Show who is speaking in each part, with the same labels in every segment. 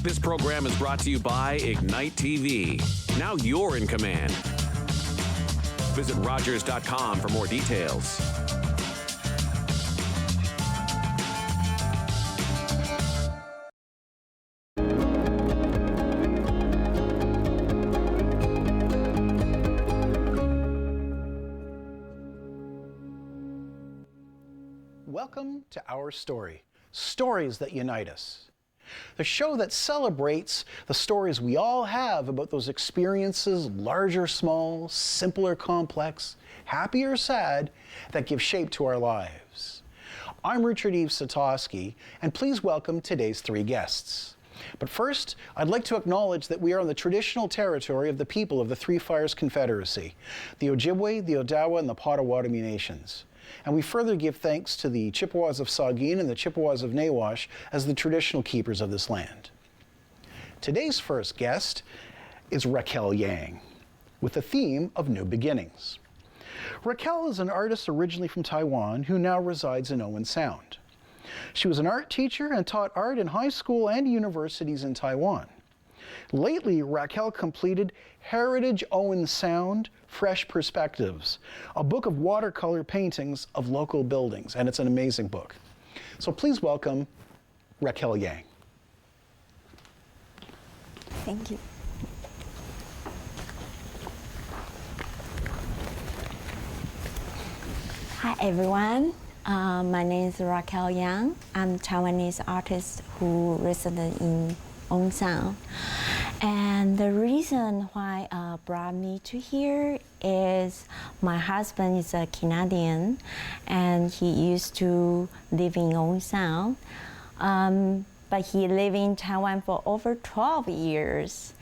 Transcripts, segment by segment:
Speaker 1: This program is brought to you by Ignite TV. Now you're in command. Visit Rogers.com for more details.
Speaker 2: Welcome to Our Story, Stories That Unite Us. The show that celebrates the stories we all have about those experiences, large or small, simple or complex, happy or sad, that give shape to our lives. I'm Richard-Yves-Sitoski, and please welcome today's three guests. But first, I'd like to acknowledge that we are on the traditional territory of the people of the Three Fires Confederacy, the Ojibwe, the Odawa, and the Potawatomi Nations. And we further give thanks to the Chippewas of Saugeen and the Chippewas of Nawash as the traditional keepers of this land. Today's first guest is Raquell Yang, with the theme of New Beginnings. Raquell is an artist originally from Taiwan who now resides in Owen Sound. She was an art teacher and taught art in high school and universities in Taiwan. Lately, Raquell completed Heritage Owen Sound, Fresh Perspectives, a book of watercolor paintings of local buildings, and it's an amazing book. So please welcome Raquell Yang.
Speaker 3: Thank you. Hi everyone, my name is Raquell Yang. I'm a Taiwanese artist who resided in Owen Sound. And the reason why brought me to here is my husband is a Canadian and he used to live in Owen Sound, but he lived in Taiwan for over 12 years.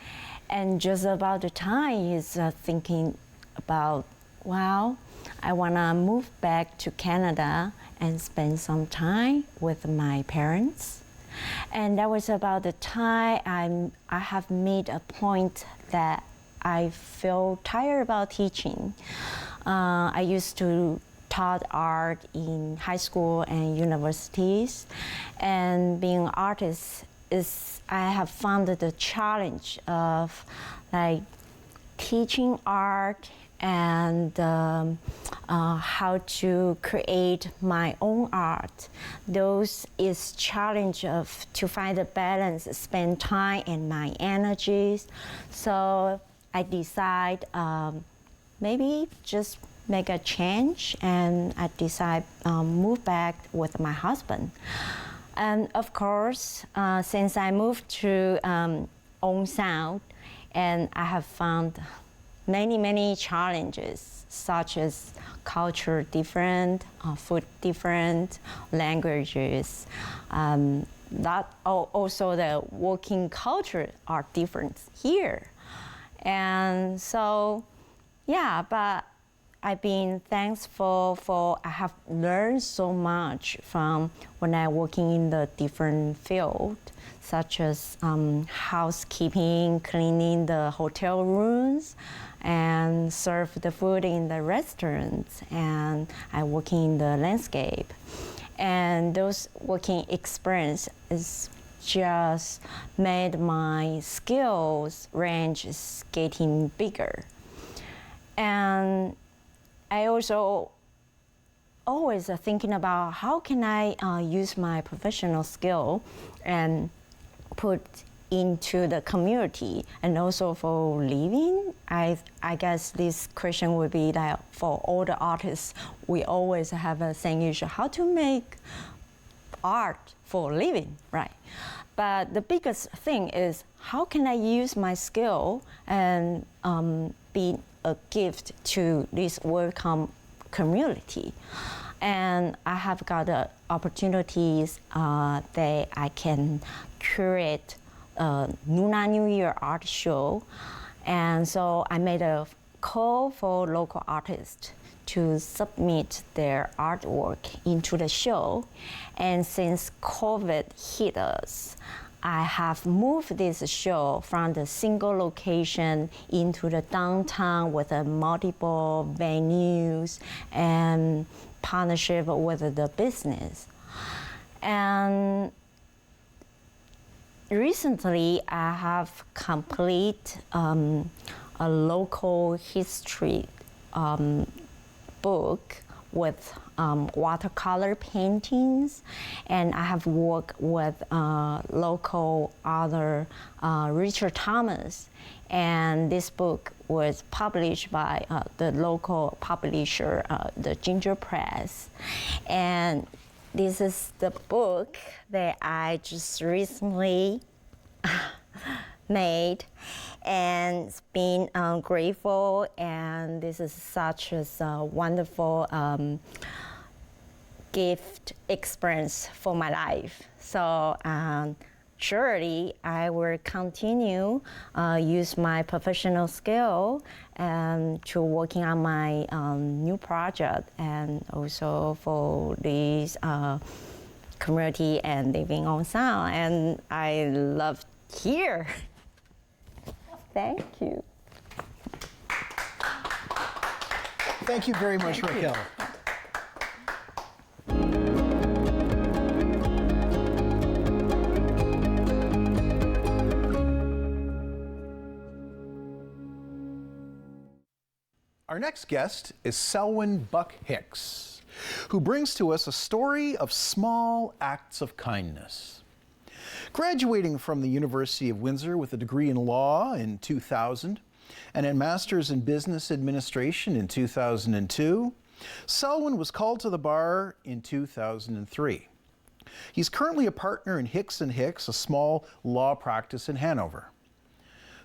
Speaker 3: And just about the time he's thinking about, wow, I wanna move back to Canada and spend some time with my parents. And that was about the time I have made a point that I feel tired about teaching. I used to taught art in high school and universities, and being an artist I have found the challenge of like teaching art and how to create my own art. Those is challenge of to find a balance, spend time and my energies. So I decide maybe just make a change, and I decide move back with my husband. And of course, since I moved to Owen Sound, and I have found many challenges, such as culture different, food different, languages. That also the working culture are different here. And so, yeah, but I've been thankful for I have learned so much from when I working in the different field, such as housekeeping, cleaning the hotel rooms, and serve the food in the restaurants, and I work in the landscape. And those working experience is just made my skills range is getting bigger. And I also always thinking about how can I use my professional skill and put into the community and also for living. I guess this question would be that for all the artists, we always have a same issue, how to make art for living, right? But the biggest thing is how can I use my skill and be a gift to this welcome community. And I have got the opportunities that I can curate Lunar New Year art show. And so I made a call for local artists to submit their artwork into the show. And since COVID hit us, I have moved this show from the single location into the downtown with multiple venues and partnership with the business. And recently I have complete a local history book with watercolor paintings, and I have worked with local author Richard-Thomas, and this book was published by the local publisher, the Ginger Press, and this is the book that I just recently made, and it's been grateful, and this is such a wonderful gift experience for my life. So surely I will continue use my professional skill to working on my new project, and also for this community and living on sound. And I love here. Thank you.
Speaker 2: Thank you very much, Raquel. Our next guest is Selwyn Buck Hicks, who brings to us a story of small acts of kindness. Graduating from the University of Windsor with a degree in law in 2000 and a master's in business administration in 2002, Selwyn was called to the bar in 2003. He's currently a partner in Hicks & Hicks, a small law practice in Hanover.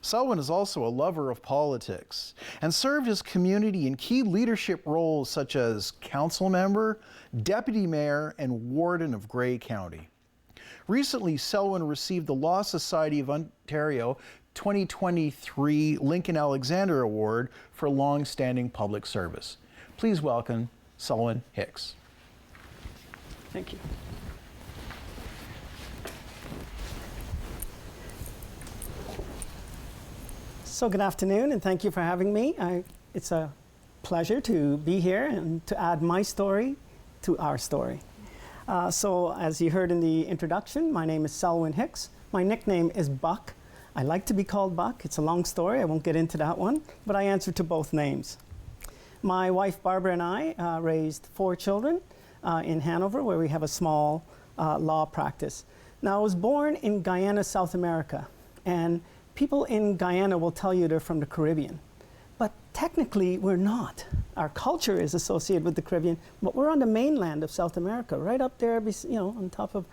Speaker 2: Selwyn is also a lover of politics and served his community in key leadership roles such as council member, deputy mayor, and warden of Grey County. Recently, Selwyn received the Law Society of Ontario 2023 Lincoln Alexander Award for long-standing public service. Please welcome Selwyn Hicks.
Speaker 4: Thank you. So good afternoon, and thank you for having me. It's a pleasure to be here and to add my story to our story. So as you heard in the introduction, my name is Selwyn Hicks. My nickname is Buck. I like to be called Buck. It's a long story. I won't get into that one, but I answer to both names. My wife Barbara and I raised 4 children in Hanover, where we have a small law practice. Now, I was born in Guyana, South America, and people in Guyana will tell you they're from the Caribbean, but technically we're not. Our culture is associated with the Caribbean, but we're on the mainland of South America, right up there, on top of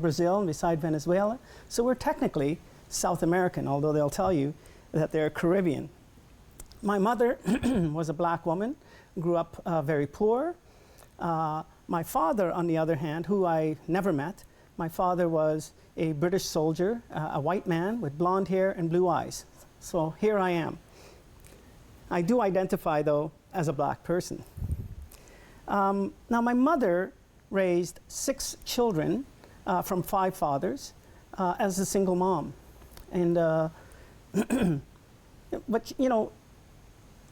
Speaker 4: Brazil and beside Venezuela. So we're technically South American, although they'll tell you that they're Caribbean. My mother was a black woman, grew up very poor. My father, on the other hand, who I never met, my father was a British soldier, a white man with blonde hair and blue eyes. So here I am. I do identify, though, as a black person. Now, my mother raised 6 children from 5 fathers as a single mom. And, but,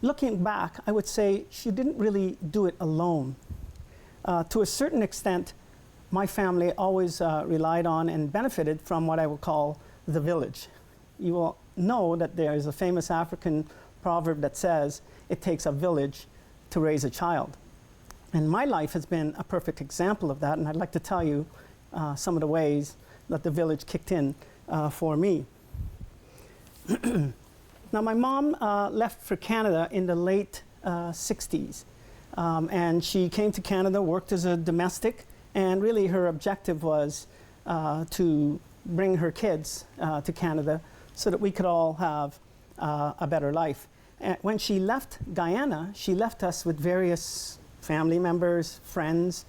Speaker 4: looking back, I would say she didn't really do it alone. To a certain extent, my family always relied on and benefited from what I would call the village. You will know that there is a famous African proverb that says, it takes a village to raise a child. And my life has been a perfect example of that, and I'd like to tell you some of the ways that the village kicked in for me. Now, my mom left for Canada in the late 60s, and she came to Canada, worked as a domestic, and really her objective was to bring her kids to Canada so that we could all have a better life. And when she left Guyana, she left us with various family members, friends.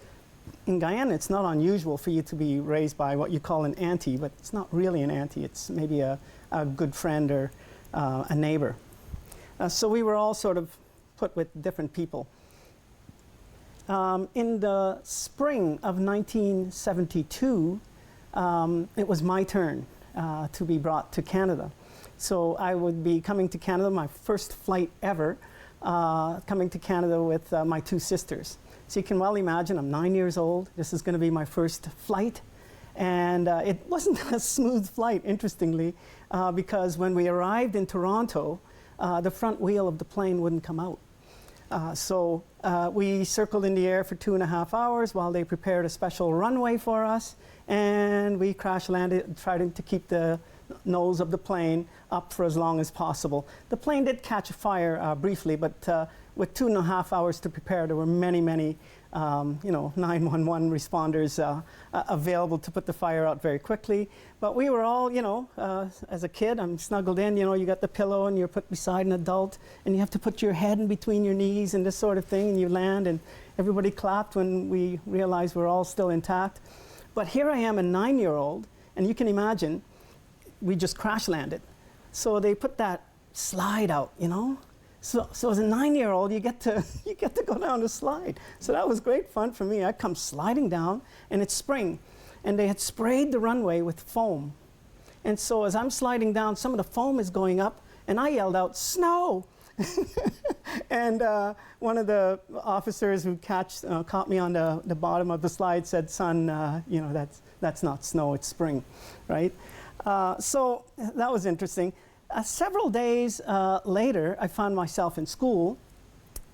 Speaker 4: In Guyana, it's not unusual for you to be raised by what you call an auntie, but it's not really an auntie. It's maybe a good friend or a neighbor. So we were all sort of put with different people. In the spring of 1972, it was my turn to be brought to Canada. So I would be coming to Canada, my first flight ever, coming to Canada with my 2 sisters. So you can well imagine, I'm 9 years old. This is going to be my first flight. And it wasn't a smooth flight, interestingly, because when we arrived in Toronto, the front wheel of the plane wouldn't come out. So we circled in the air for 2.5 hours while they prepared a special runway for us, and we crash landed, trying to keep the nose of the plane up for as long as possible. The plane did catch fire briefly, but with 2.5 hours to prepare, there were many, 911 responders available to put the fire out very quickly. But we were all, as a kid, I'm snuggled in, you got the pillow and you're put beside an adult and you have to put your head in between your knees and this sort of thing, and you land, and everybody clapped when we realized we're all still intact. But here I am, a 9-year-old, and you can imagine, we just crash landed. So they put that slide out, So as a 9-year-old, you get to go down the slide. So that was great fun for me. I come sliding down, and it's spring, and they had sprayed the runway with foam. And so as I'm sliding down, some of the foam is going up, and I yelled out, "Snow!" And one of the officers who caught me on the bottom of the slide said, "Son, that's not snow, it's spring," right? So that was interesting. Several days later, I found myself in school,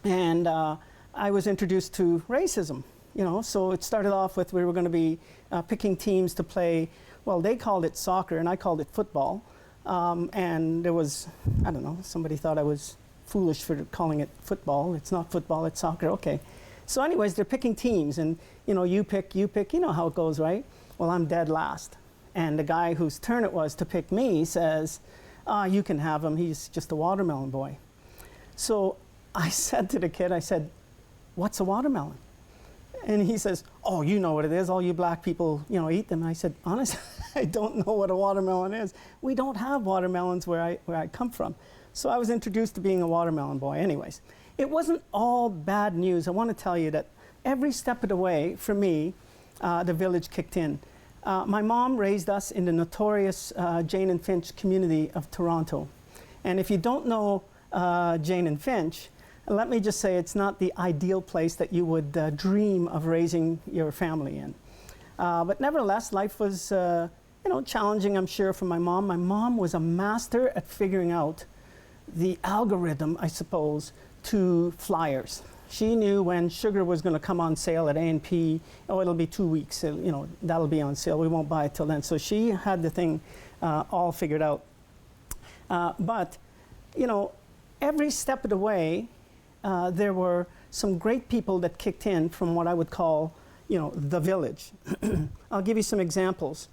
Speaker 4: and I was introduced to racism. So it started off with we were going to be picking teams to play. Well, they called it soccer, and I called it football. And there was, I don't know, somebody thought I was foolish for calling it football. It's not football, it's soccer. Okay. So anyways, they're picking teams, and you pick. You know how it goes, right? Well, I'm dead last, and the guy whose turn it was to pick me says, "You can have him, he's just a watermelon boy." So I said to the kid, I said, "What's a watermelon?" And he says, "Oh, you know what it is, all you black people, eat them." And I said, "Honestly, I don't know what a watermelon is. We don't have watermelons where I come from." So I was introduced to being a watermelon boy. Anyways, it wasn't all bad news. I want to tell you that every step of the way, for me, the village kicked in. My mom raised us in the notorious Jane and Finch community of Toronto. And if you don't know Jane and Finch, let me just say it's not the ideal place that you would dream of raising your family in. But nevertheless, life was challenging, I'm sure, for my mom. My mom was a master at figuring out the algorithm, I suppose, to flyers. She knew when sugar was going to come on sale at A&P. Oh, it'll be 2 weeks. That'll be on sale. We won't buy it till then. So she had the thing all figured out. But every step of the way, there were some great people that kicked in from what I would call, the village. I'll give you some examples.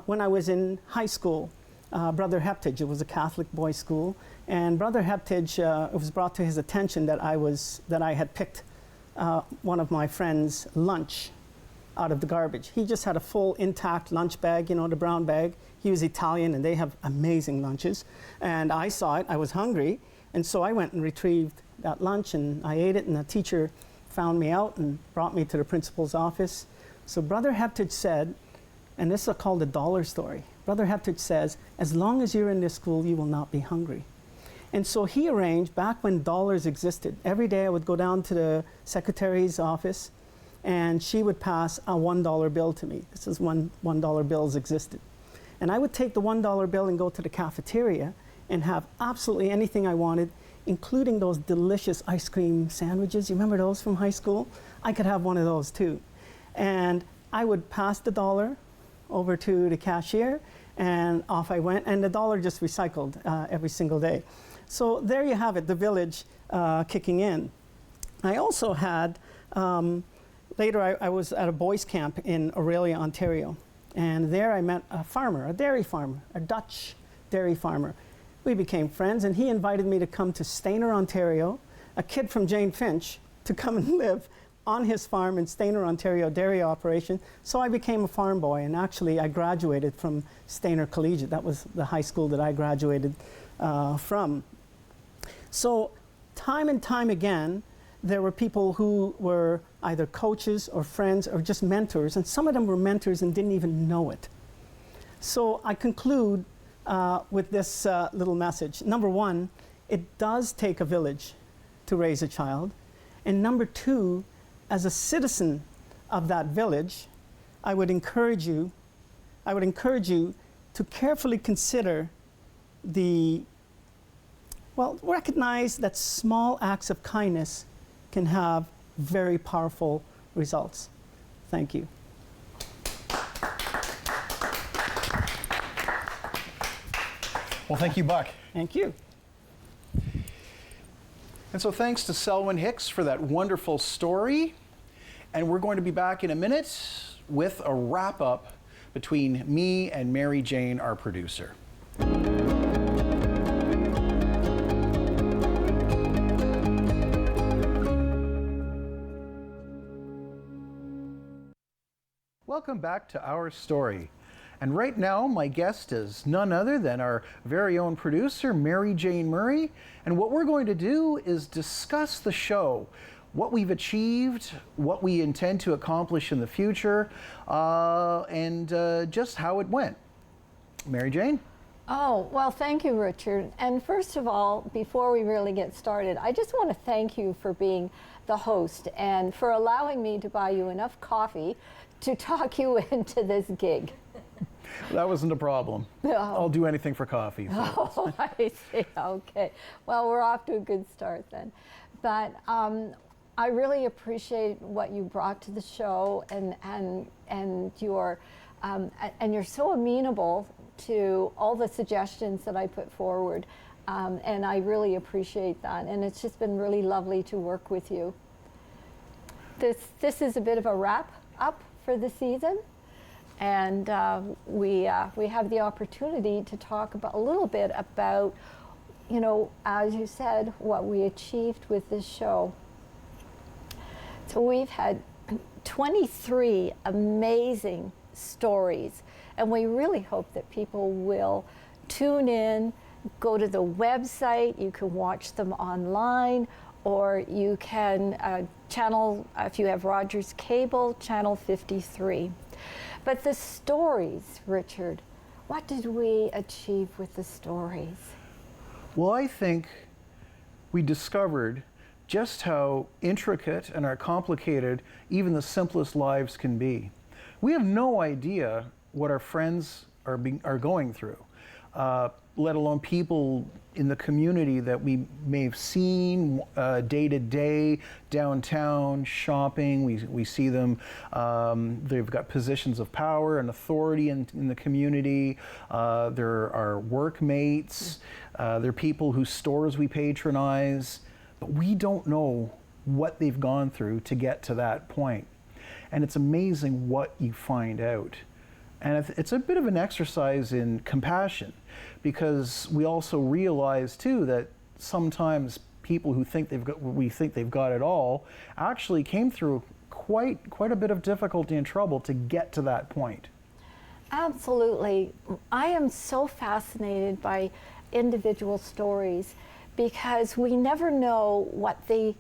Speaker 4: When I was in high school, Brother Heptage, it was a Catholic boys' school, and Brother Heptage, it was brought to his attention that I had picked one of my friend's lunch out of the garbage. He just had a full intact lunch bag, the brown bag. He was Italian, and they have amazing lunches. And I saw it, I was hungry, and so I went and retrieved that lunch, and I ate it, and the teacher found me out and brought me to the principal's office. So Brother Heptage said, and this is called the dollar story. Brother Heptage says, "As long as you're in this school, you will not be hungry." And so he arranged, back when dollars existed, every day I would go down to the secretary's office, and she would pass a $1 bill to me. This is when $1 bills existed. And I would take the $1 bill and go to the cafeteria and have absolutely anything I wanted, including those delicious ice cream sandwiches. You remember those from high school? I could have one of those too. And I would pass the dollar over to the cashier, and off I went, and the dollar just recycled every single day. So there you have it, the village kicking in. I also had, later I was at a boys' camp in Aurelia, Ontario, and there I met a farmer, a dairy farmer, a Dutch dairy farmer. We became friends, and he invited me to come to Stayner, Ontario, a kid from Jane Finch, to come and live on his farm in Stayner, Ontario dairy operation. So I became a farm boy, and actually I graduated from Stayner Collegiate. That was the high school that I graduated from. So time and time again, there were people who were either coaches or friends or just mentors, and some of them were mentors and didn't even know it. So I conclude with this little message. Number one, it does take a village to raise a child. And number two, as a citizen of that village, I would encourage you I would encourage you to carefully consider recognize that small acts of kindness can have very powerful results. Thank you.
Speaker 2: Well, thank you, Buck.
Speaker 4: Thank you.
Speaker 2: And so thanks to Selwyn Hicks for that wonderful story. And we're going to be back in a minute with a wrap-up between me and Mary Jane, our producer. Welcome back to Our Story. And right now, my guest is none other than our very own producer, Mary Jane Murray. And what we're going to do is discuss the show, what we've achieved, what we intend to accomplish in the future, and just how it went. Mary Jane?
Speaker 5: Oh, well, thank you, Richard. And first of all, before we really get started, I just want to thank you for being the host and for allowing me to buy you enough coffee to talk you into this gig.
Speaker 2: That wasn't a problem.
Speaker 5: No.
Speaker 2: I'll do anything for coffee. So.
Speaker 5: Oh, I see. Okay. Well, we're off to a good start then. But I really appreciate what you brought to the show, and you're so amenable to all the suggestions that I put forward, and I really appreciate that. And it's just been really lovely to work with you. This is a bit of a wrap up for the season. And we have the opportunity to talk a little bit about, you know, as you said, what we achieved with this show. So we've had 23 amazing stories, and we really hope that people will tune in, go to the website. You can watch them online, or you can channel, if you have Rogers Cable, channel 53. But the stories, Richard, what did we achieve with the stories?
Speaker 2: Well, I think we discovered just how intricate and how complicated even the simplest lives can be. We have no idea what our friends are going through, let alone people in the community that we may have seen day to day, downtown, shopping. We see them, they've got positions of power and authority in the community. There are workmates, there are people whose stores we patronize, but we don't know what they've gone through to get to that point. And it's amazing what you find out. And it's a bit of an exercise in compassion, because we also realize too that sometimes people who think we think they've got it all actually came through quite a bit of difficulty and trouble to get to that point.
Speaker 5: Absolutely. I am so fascinated by individual stories, because we never know what they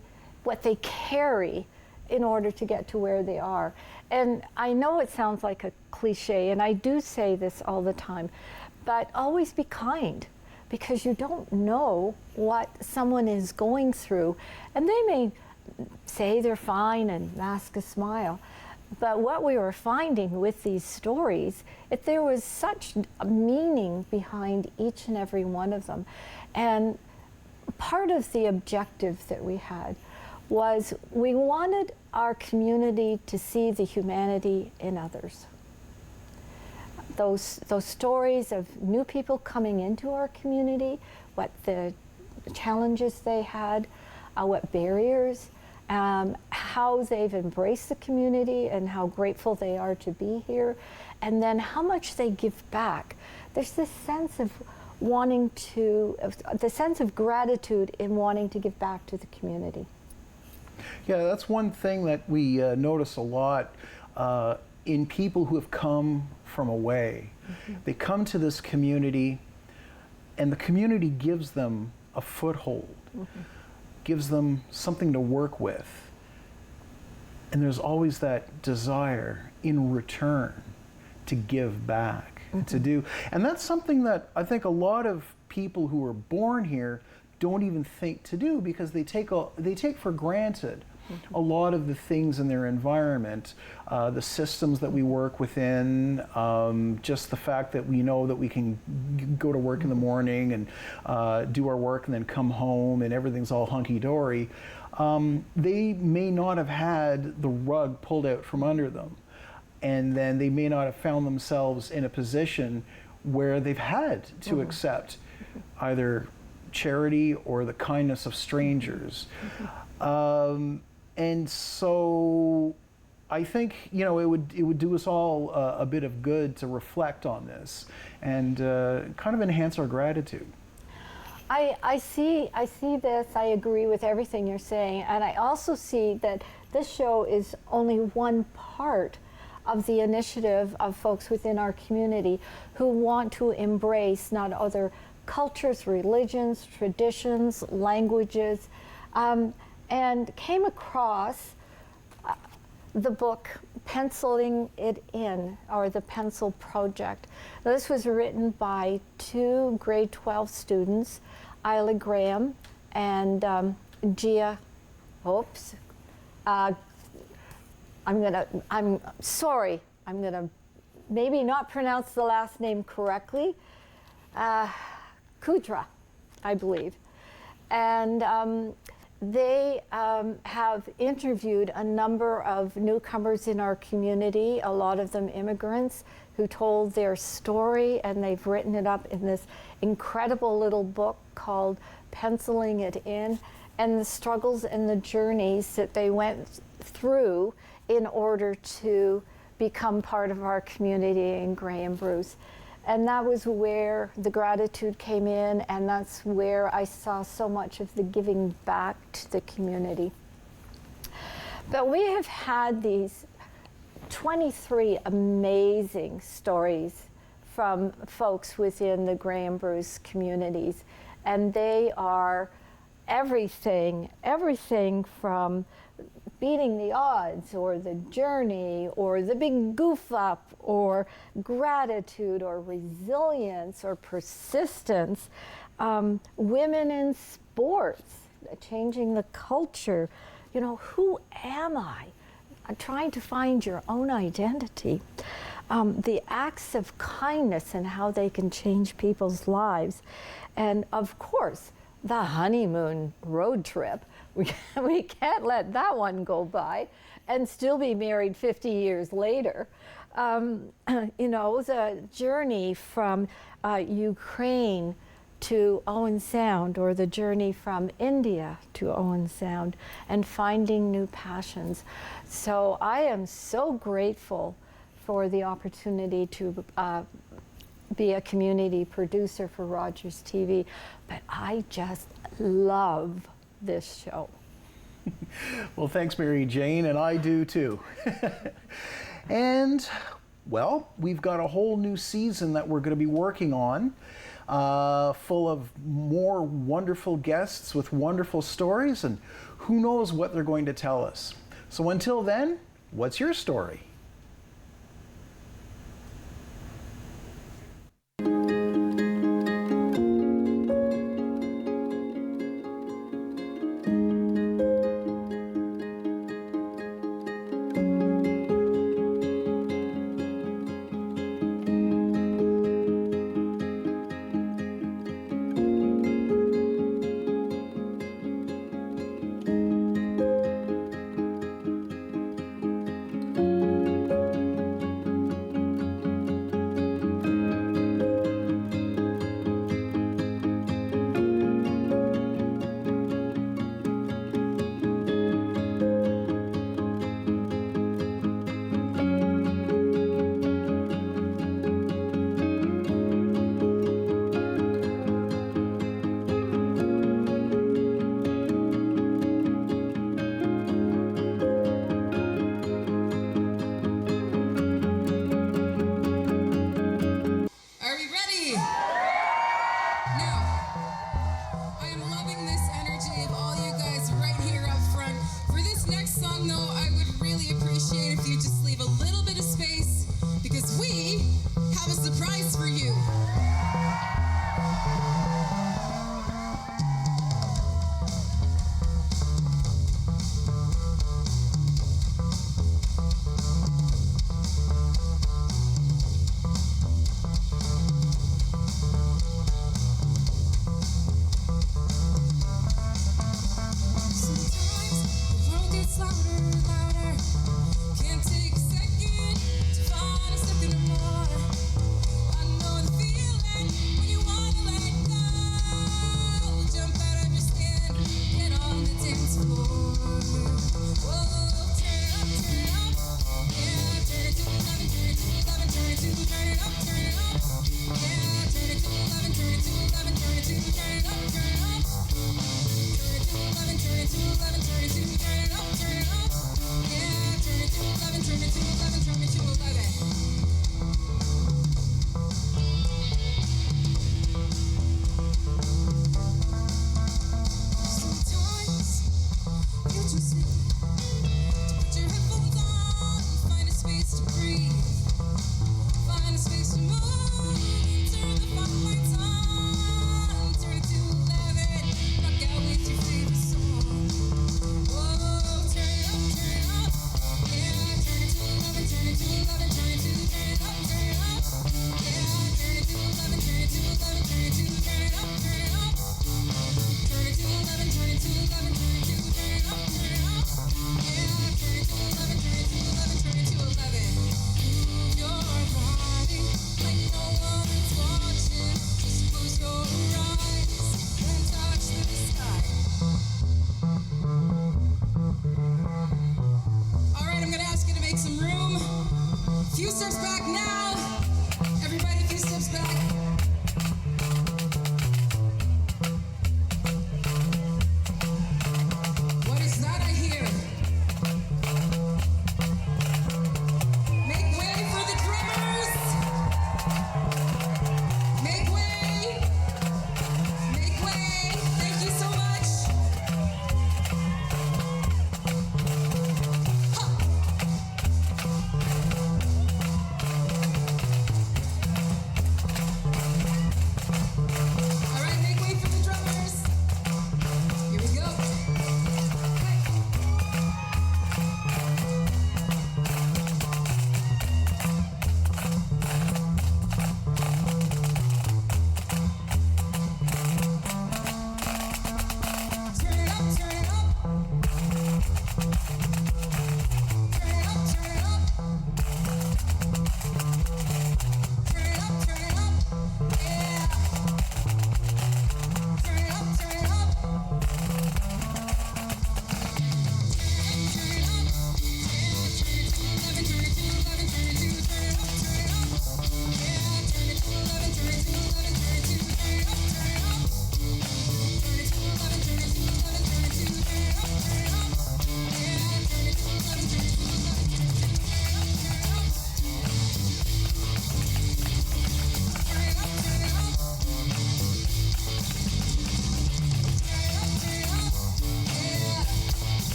Speaker 5: carry in order to get to where they are. And I know it sounds like a cliche, and I do say this all the time, but always be kind, because you don't know what someone is going through. And they may say they're fine and mask a smile, but what we were finding with these stories, there was such a meaning behind each and every one of them. And part of the objective that we had was we wanted our community to see the humanity in others. Those stories of new people coming into our community, what the challenges they had, what barriers, how they've embraced the community and how grateful they are to be here, and then how much they give back. There's this sense of the sense of gratitude in wanting to give back to the community.
Speaker 2: Yeah, that's one thing that we notice a lot in people who have come from away. Mm-hmm. They come to this community, and the community gives them a foothold, mm-hmm. gives them something to work with. And there's always that desire in return to give back, mm-hmm. to do. And that's something that I think a lot of people who are born here don't even think to do, because they take for granted a lot of the things in their environment, the systems that we work within, just the fact that we know that we can go to work in the morning and do our work and then come home and everything's all hunky-dory, they may not have had the rug pulled out from under them. And then they may not have found themselves in a position where they've had to accept either charity or the kindness of strangers. And so I think, you know, it would do us all a bit of good to reflect on this and kind of enhance our gratitude.
Speaker 5: I see this, I agree with everything you're saying, and I also see that this show is only one part of the initiative of folks within our community who want to embrace not other cultures, religions, traditions, languages, and came across the book Penciling It In, or the Pencil Project. Now, this was written by 2 grade 12 students, Isla Graham and Gia, I'm sorry, I'm gonna maybe not pronounce the last name correctly, Kudra, I believe. And they have interviewed a number of newcomers in our community, a lot of them immigrants, who told their story, and they've written it up in this incredible little book called Penciling It In, and the struggles and the journeys that they went through in order to become part of our community in Grey and Bruce. And that was where the gratitude came in, and that's where I saw so much of the giving back to the community. But we have had these 23 amazing stories from folks within the Grey and Bruce communities, and they are everything from beating the odds, or the journey, or the big goof up, or gratitude, or resilience, or persistence, women in sports, changing the culture. You know, who am I? I'm trying to find your own identity. The acts of kindness and how they can change people's lives. And of course, the honeymoon road trip. We can't let that one go by and still be married 50 years later. You know, the journey from Ukraine to Owen Sound, or the journey from India to Owen Sound, and finding new passions. So I am so grateful for the opportunity to be a community producer for Rogers TV, but I just love this show.
Speaker 2: Well, thanks, Mary Jane, and I do too. And, well, we've got a whole new season that we're going to be working on, full of more wonderful guests with wonderful stories, and who knows what they're going to tell us. So until then, what's your story?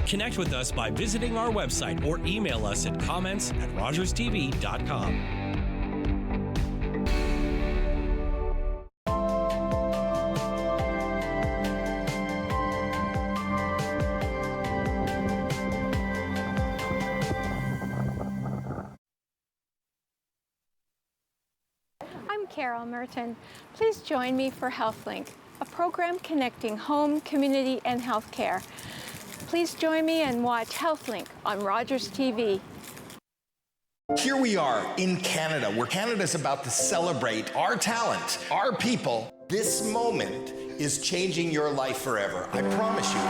Speaker 6: Connect with us by visiting our website or email us at comments@rogerstv.com.
Speaker 7: I'm Carol Merton. Please join me for HealthLink, a program connecting home, community, and healthcare. Please join me and watch HealthLink on Rogers TV.
Speaker 8: Here we are in Canada, where Canada's about to celebrate our talent, our people. This moment is changing your life forever. I promise you.